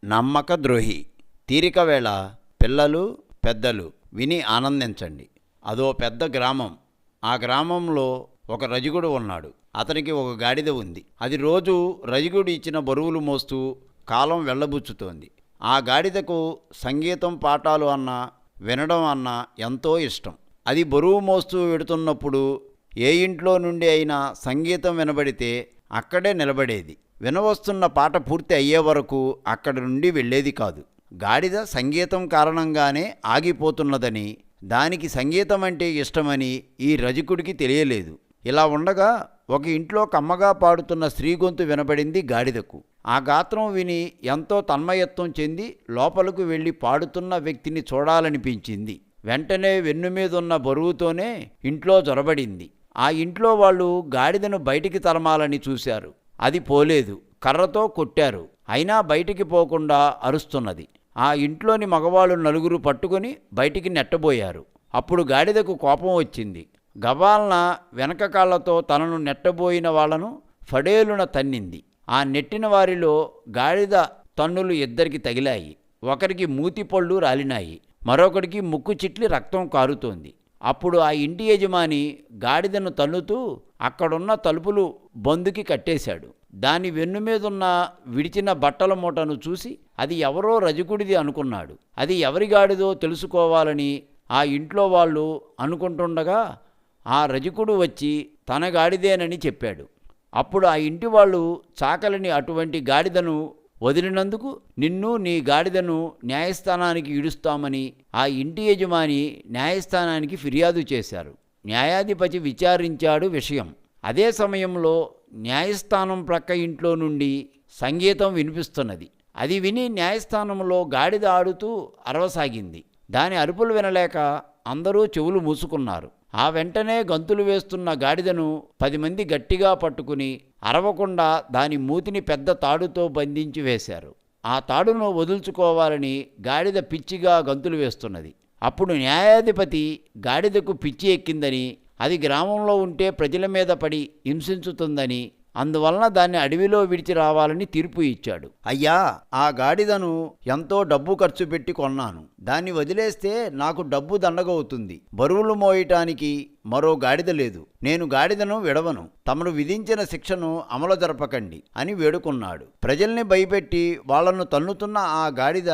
నమ్మక ద్రోహి. తీరిక వేళ పిల్లలు పెద్దలు విని ఆనందించండి. అదో పెద్ద గ్రామం. ఆ గ్రామంలో ఒక రజకుడు ఉన్నాడు. అతనికి ఒక గాడిద ఉంది. అది రోజు రజకుడు ఇచ్చిన బరువులు మోస్తూ కాలం వెళ్ళబుచ్చుతోంది. ఆ గాడిదకు సంగీతం పాఠాలు అన్నా వినడం అన్నా ఎంతో ఇష్టం. అది బరువు మోస్తూ వెడుతున్నప్పుడు ఏ ఇంట్లో నుండి అయినా సంగీతం వినబడితే అక్కడే నిలబడేది. వినవస్తున్న పాట పూర్తి అయ్యే వరకు అక్కడి నుండి వెళ్ళేది కాదు. గాడిద సంగీతం కారణంగానే ఆగిపోతున్నదని, దానికి సంగీతం అంటే ఇష్టమని ఈ రజకుడికి తెలియలేదు. ఇలా ఉండగా ఒక ఇంట్లో కమ్మగా పాడుతున్న స్త్రీ గొంతు వినబడింది గాడిదకు. ఆ గాత్రం విని ఎంతో తన్మయత్వం చెంది లోపలకు వెళ్ళి పాడుతున్న వ్యక్తిని చూడాలనిపించింది. వెంటనే వెన్నుమీదున్న బరువుతోనే ఇంట్లో జొరబడింది. ఆ ఇంట్లో వాళ్ళు గాడిదను బయటికి తరమాలని చూశారు. అది పోలేదు. కర్రతో కొట్టారు. అయినా బయటికి పోకుండా అరుస్తున్నది. ఆ ఇంట్లోని మగవాళ్ళు నలుగురు పట్టుకొని బయటికి నెట్టబోయారు. అప్పుడు గాడిదకు కోపం వచ్చింది. గబాల్న వెనక కాళ్లతో తనను నెట్టబోయిన వాళ్లను ఫడేలున తన్నింది. ఆ నెట్టిన వారిలో గాడిద తన్నులు ఇద్దరికి తగిలాయి. ఒకరికి మూతిపళ్ళు రాలినాయి, మరొకడికి ముక్కు చిట్లి రక్తం కారుతోంది. అప్పుడు ఆ ఇంటి యజమాని గాడిదను తన్నుతూ అక్కడున్న తలుపులు బొందుకి కట్టేశాడు. దాని వెన్నుమీదున్న విడిచిన బట్టల మూటను చూసి అది ఎవరో రజకుడిది అనుకున్నాడు. అది ఎవరి గాడిదో తెలుసుకోవాలని ఆ ఇంట్లో వాళ్ళు అనుకుంటుండగా ఆ రజకుడు వచ్చి తన గాడిదేనని చెప్పాడు. అప్పుడు ఆ ఇంటి వాళ్ళు చాకలిని అటువంటి గాడిదను వదిలినందుకు నిన్ను నీ గాడిదను న్యాయస్థానానికి ఈడుస్తామని ఆ ఇంటి యజమాని న్యాయస్థానానికి ఫిర్యాదు చేశారు. న్యాయాధిపతి విచారించాడు విషయం. అదే సమయంలో న్యాయస్థానం ప్రక్క ఇంట్లో నుండి సంగీతం వినిపిస్తున్నది. అది విని న్యాయస్థానంలో గాడిద ఆడుతూ అరవసాగింది. దాని అరుపులు వినలేక అందరూ చెవులు మూసుకున్నారు. ఆ వెంటనే గంతులు వేస్తున్న గాడిదను 10 మంది గట్టిగా పట్టుకుని అరవకుండా దాని మూతిని పెద్ద తాడుతో బంధించి వేశారు. ఆ తాడును వదుల్చుకోవాలని గాడిద పిచ్చిగా గంతులు వేస్తున్నది. అప్పుడు న్యాయాధిపతి గాడిదకు పిచ్చి ఎక్కిందని, అది గ్రామంలో ఉంటే ప్రజల మీద పడి హింసించుతుందని, అందువలన దాన్ని అడవిలో విడిచి రావాలని తీర్పు ఇచ్చాడు. అయ్యా, ఆ గాడిదను ఎంతో డబ్బు ఖర్చు పెట్టి కొన్నాను. దాన్ని వదిలేస్తే నాకు డబ్బు దండగవుతుంది. బరువులు మోయటానికి మరో గాడిద లేదు. నేను గాడిదను విడవను. తమను విధించిన శిక్షను అమలు జరపకండి అని వేడుకున్నాడు. ప్రజల్ని భయపెట్టి వాళ్లను తన్నుతున్న ఆ గాడిద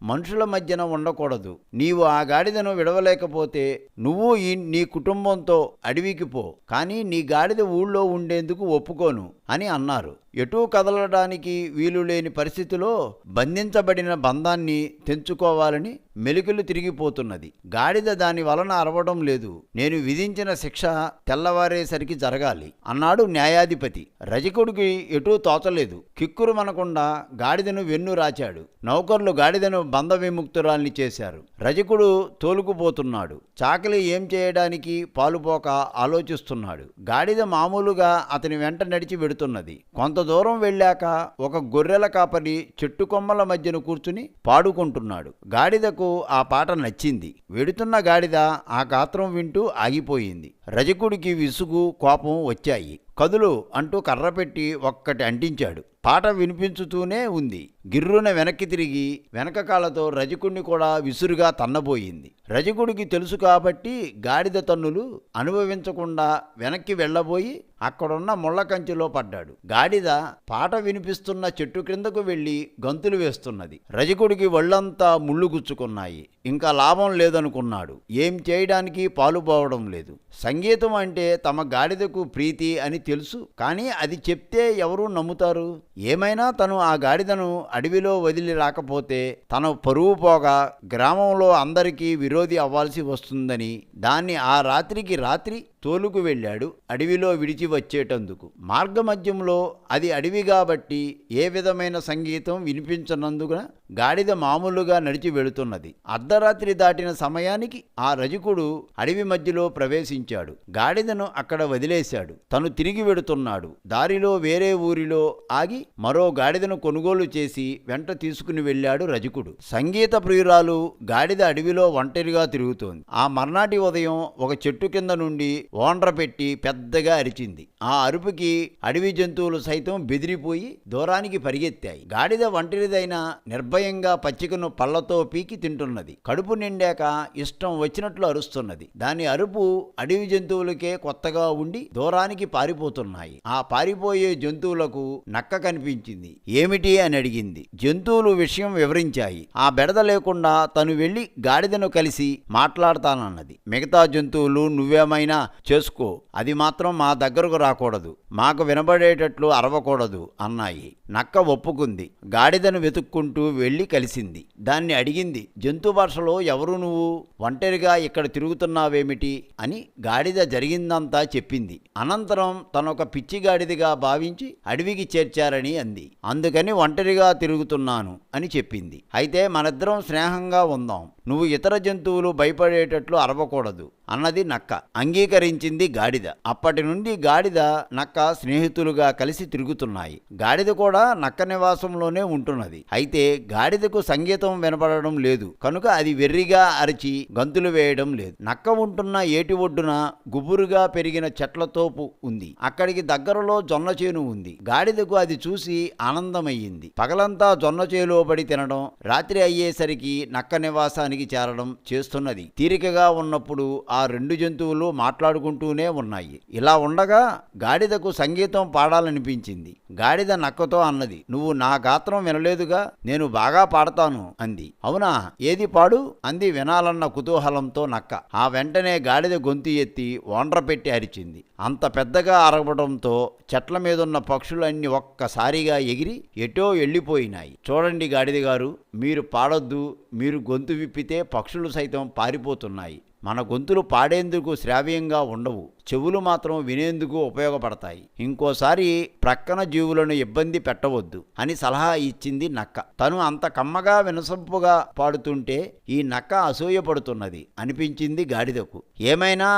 మనుషుల మధ్యన ఉండకూడదు. నీవు ఆ గాడిదను విడవలేకపోతే నువ్వు నీ కుటుంబంతో అడవికి పో, కానీ నీ గాడిద ఊళ్ళో ఉండేందుకు ఒప్పుకోను అని అన్నారు. ఎటూ కదలడానికి వీలు లేని పరిస్థితిలో బంధించబడిన బంధాన్ని తెంచుకోవాలని మెలికలు తిరిగిపోతున్నది. గాడిద దాని వలన అరవడం లేదు. నేను విధించిన శిక్ష తెల్లవారేసరికి జరగాలి అన్నాడు న్యాయాధిపతి. రజకుడికి ఎటూ తోచలేదు. కిక్కురు మనకుండా గాడిదను వెన్ను రాచాడు. నౌకర్లు గాడిదను బంధ విముక్తురాల్ని చేశారు. రజకుడు తోలుకుపోతున్నాడు. చాకలి ఏం చేయడానికి పాలుపోక ఆలోచిస్తున్నాడు. గాడిద మామూలుగా అతని వెంట నడిచి వెడుతున్నది. కొంత దూరం వెళ్ళాక ఒక గొర్రెల కాపరి చెట్టు కొమ్మల మధ్యన కూర్చుని పాడుకుంటున్నాడు. గాడిదకు ఆ పాట నచ్చింది. వెడుతున్న గాడిద ఆ గాత్రం వింటూ ఆగిపోయింది. రజకుడికి విసుగు, కోపం వచ్చాయి. కదులు అంటూ కర్ర పెట్టి ఒక్కటి అంటించాడు. పాట వినిపించుతూనే ఉంది. గిర్రున వెనక్కి తిరిగి వెనక కాళ్ళతో రజకుడిని కూడా విసురుగా తన్నబోయింది. రజకుడికి తెలుసు కాబట్టి గాడిద తన్నులు అనుభవించకుండా వెనక్కి వెళ్ళబోయి అక్కడున్న ముళ్ళ కంచెలో పడ్డాడు. గాడిద పాట వినిపిస్తున్న చెట్టు క్రిందకు వెళ్ళి గంతులు వేస్తున్నది. రజకుడికి ఒళ్ళంతా ముళ్ళు గుచ్చుకున్నాయి. ఇంకా లాభం లేదనుకున్నాడు. ఏం చేయడానికి పాలుపోవడం లేదు. సంగీతం అంటే తమ గాడిదకు ప్రీతి అని తెలుసు, కానీ అది చెప్తే ఎవరూ నమ్ముతారు? ఏమైనా తను ఆ గాడిదను అడవిలో వదిలి రాకపోతే తన పరువు పోగా గ్రామంలో అందరికీ విరోధి అవ్వాల్సి వస్తుందని దాన్ని ఆ రాత్రికి రాత్రి తోలుకు వెళ్ళాడు అడవిలో విడిచి వచ్చేటందుకు. మార్గమధ్యంలో అది అడవి కాబట్టి ఏ విధమైన సంగీతం వినిపించనందున గాడిద మామూలుగా నడిచి వెళుతున్నది. అర్ధరాత్రి దాటిన సమయానికి ఆ రజకుడు అడవి మధ్యలో ప్రవేశించాడు. గాడిదను అక్కడ వదిలేశాడు. తను తిరిగి వెడుతున్నాడు. దారిలో వేరే ఊరిలో ఆగి మరో గాడిదను కొనుగోలు చేసి వెంట తీసుకుని వెళ్ళాడు రజకుడు. సంగీత ప్రియురాలు గాడిద అడవిలో ఒంటరిగా తిరుగుతోంది. ఆ మర్నాటి ఉదయం ఒక చెట్టు కింద నుండి ఓండ్ర పెట్టి పెద్దగా అరిచింది. ఆ అరుపుకి అడవి జంతువులు సైతం బెదిరిపోయి దూరానికి పరిగెత్తాయి. గాడిద ఒంటరిదైనా నిర్భయంగా పచ్చికను పళ్లతో పీకి తింటున్నది. కడుపు నిండాక ఇష్టం వచ్చినట్లు అరుస్తున్నది. దాని అరుపు అడవి జంతువులకే కొత్తగా ఉండి దూరానికి పారిపోతున్నాయి. ఆ పారిపోయే జంతువులకు నక్క కనిపించింది. ఏమిటి అని అడిగింది. జంతువులు విషయం వివరించాయి. ఆ బెడద లేకుండా తను వెళ్లి గాడిదను కలిసి మాట్లాడతానన్నది. మిగతా జంతువులు నువ్వేమైనా చేసుకో, అది మాత్రం మా దగ్గరకు రాకూడదు, మాకు వినబడేటట్లు అరవకూడదు అన్నాయి. నక్క ఒప్పుకుంది. గాడిదను వెతుక్కుంటూ వెళ్లి కలిసింది. దాన్ని అడిగింది, జంతు భాషలో ఎవరు నువ్వు? ఒంటరిగా ఇక్కడ తిరుగుతున్నావేమిటి అని. గాడిద జరిగిందంతా చెప్పింది. అనంతరం తనొక పిచ్చి గాడిదగా భావించి అడవికి చేర్చారని అంది. అందుకని ఒంటరిగా తిరుగుతున్నాను అని చెప్పింది. అయితే మనిద్దరం స్నేహంగా ఉందాం, నువ్వు ఇతర జంతువులు భయపడేటట్లు అరవకూడదు అన్నది నక్క. అంగీకరించింది గాడిద. అప్పటి నుండి గాడిద నక్క స్నేహితులుగా కలిసి తిరుగుతున్నాయి. గాడిద కూడా నక్క నివాసంలోనే ఉంటున్నది. అయితే గాడిదకు సంగీతం వినపడడం లేదు కనుక అది వెర్రిగా అరిచి గంతులు వేయడం లేదు. నక్క ఉంటున్న ఏటి ఒడ్డున గుబురుగా పెరిగిన చెట్ల తోపు ఉంది. అక్కడికి దగ్గరలో జొన్న చేను ఉంది. గాడిదకు అది చూసి ఆనందమయ్యింది. పగలంతా జొన్న చేలో పడి తినడం, రాత్రి అయ్యేసరికి నక్క నివాసానికి చేరడం చేస్తున్నది. తీరికగా ఉన్నప్పుడు ఆ రెండు జంతువులు మాట్లాడుకుంటూనే ఉన్నాయి. ఇలా ఉండగా గాడిదకు సంగీతం పాడాలనిపించింది. గాడిద నక్కతో అన్నది, నువ్వు నా గాత్రం వినలేదుగా, నేను బాగా పాడతాను అంది. అవునా, ఏది పాడు అంది వినాలన్న కుతూహలంతో నక్క. ఆ వెంటనే గాడిద గొంతు ఎత్తి ఓండ్ర పెట్టి అరిచింది. అంత పెద్దగా అరవడంతో చెట్ల మీదున్న పక్షులన్నీ ఒక్కసారిగా ఎగిరి ఎటో వెళ్ళిపోయినాయి. చూడండి గాడిద గారు, మీరు పాడొద్దు, మీరు గొంతు విప్పితే పక్షులు సైతం పారిపోతున్నాయి. మన గొంతులు పాడేందుకు శ్రావ్యంగా ఉండవు, చెవులు మాత్రం వినేందుకు ఉపయోగపడతాయి. ఇంకోసారి ప్రక్కన జీవులను ఇబ్బంది పెట్టవద్దు అని సలహా ఇచ్చింది నక్క. తను అంత కమ్మగా వినసొంపుగా పాడుతుంటే ఈ నక్క అసూయపడుతున్నది అనిపించింది గాడిదకు. ఏమైనా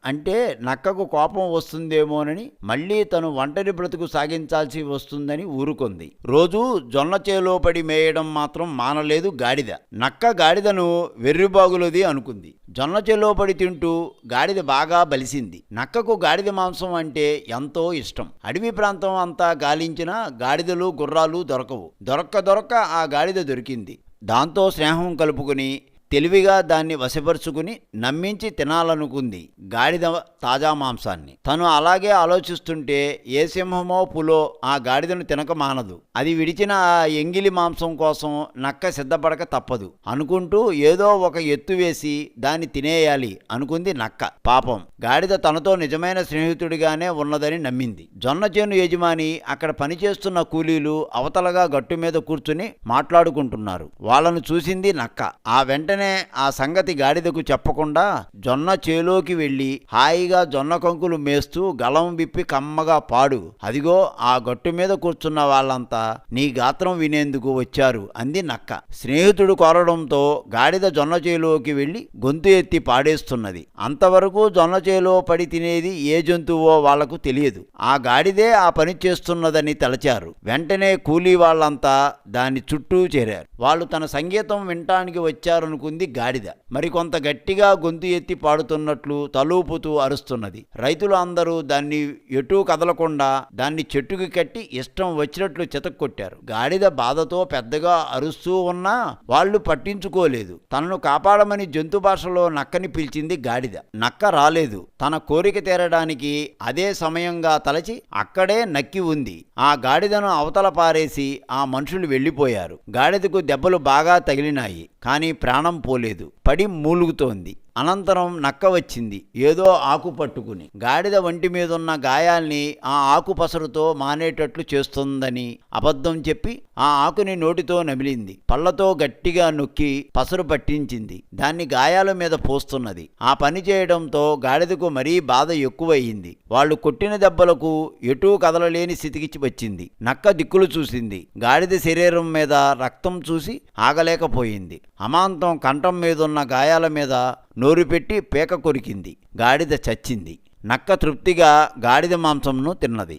అంటే నక్కకు కోపం వస్తుందేమోనని మళ్ళీ తను ఒంటరి బ్రతుకు సాగించాల్సి వస్తుందని ఊరుకుంది. రోజూ జొన్న చేలో పడి మేయడం మాత్రం మానలేదు గాడిద. నక్క గాడిదను వెర్రిబాగులది అనుకుంది. జొన్న చేలో పడి తింటూ గాడిద బాగా బలిసింది. నక్కకు గాడిద మాంసం అంటే ఎంతో ఇష్టం. అడవి ప్రాంతం అంతా గాలించినా గాడిదలు గుర్రాలు దొరకవు. దొరక్క ఆ గాడిద దొరికింది. దాంతో స్నేహం కలుపుకుని తెలివిగా దాన్ని వశపరుచుకుని నమ్మించి తినాలనుకుంది గాడిద తాజా మాంసాన్ని. తను అలాగే ఆలోచిస్తుంటే ఏ సింహమో పులో ఆ గాడిదను తినక మానదు. అది విడిచిన ఆ ఎంగిలి మాంసం కోసం నక్క సిద్ధపడక తప్పదు. అనుకుంటూ ఏదో ఒక ఎత్తు వేసి దాన్ని తినేయాలి అనుకుంది నక్క. పాపం గాడిద తనతో నిజమైన స్నేహితుడిగానే ఉన్నదని నమ్మింది. జొన్న చేను యజమాని అక్కడ పనిచేస్తున్న కూలీలు అవతలగా గట్టు మీద కూర్చుని మాట్లాడుకుంటున్నారు. వాళ్ళను చూసింది నక్క. ఆ వెంటనే ఆ సంగతి గాడిదకు చెప్పకుండా జొన్న చేలోకి వెళ్ళి హాయిగా జొన్న కంకులు మేస్తూ గలం విప్పి కమ్మగా పాడు, అదిగో ఆ గట్టు మీద కూర్చున్న వాళ్ళంతా నీ గాత్రం వినేందుకు వచ్చారు అంది నక్క. స్నేహితుడు కోరడంతో గాడిద జొన్న చేలోకి వెళ్ళి గొంతు ఎత్తి పాడేస్తున్నది. అంతవరకు జొన్న చేలో పడి తినేది ఏ జంతువో వాళ్లకు తెలియదు. ఆ గాడిదే ఆ పని చేస్తున్నదని తలచారు. వెంటనే కూలీ వాళ్ళంతా దాని చుట్టూ చేరారు. వాళ్ళు తన సంగీతం వినటానికి వచ్చారనుకుంది గాడిద. మరికొంత గట్టిగా గొంతు ఎత్తి పాడుతున్నట్లు తలూపుతూ అరుస్తున్నది. రైతులు అందరూ దాన్ని ఎటూ కదలకుండా దాన్ని చెట్టుకి కట్టి ఇష్టం వచ్చినట్లు చితక్కొట్టారు. గాడిద బాధతో పెద్దగా అరుస్తూ ఉన్నా వాళ్ళు పట్టించుకోలేదు. తనను కాపాడమని జంతు భాషలో నక్కని పిలిచింది గాడిద. నక్క రాలేదు. తన కోరిక తీరడానికి అదే సమయంగా తలచి అక్కడే నక్కి ఉంది. ఆ గాడిదను అవతల పారేసి ఆ మనుషులు వెళ్ళిపోయారు. గాడిదకు దెబ్బలు బాగా తగిలినాయి, కానీ ప్రాణం పోలేదు, పడి మూలుగుతోంది. అనంతరం నక్క వచ్చింది ఏదో ఆకు పట్టుకుని. గాడిద వంటి మీదున్న గాయాల్ని ఆ ఆకు పసరుతో మానేటట్లు చేస్తుందని అబద్ధం చెప్పి ఆ ఆకుని నోటితో నమిలింది. పళ్లతో గట్టిగా నొక్కి పసరు పట్టించింది. దాన్ని గాయాల మీద పోస్తున్నది. ఆ పని చేయడంతో గాడిదకు మరీ బాధ ఎక్కువయింది. వాళ్ళు కొట్టిన దెబ్బలకు ఎటూ కదలలేని స్థితికి వచ్చింది. నక్క దిక్కులు చూసింది. గాడిద శరీరం మీద రక్తం చూసి ఆగలేకపోయింది. అమాంతం కంఠం మీదున్న గాయాల మీద నోరు పెట్టి పేక కొరికింది. గాడిద చచ్చింది. నక్క తృప్తిగా గాడిద మాంసంను తిన్నది.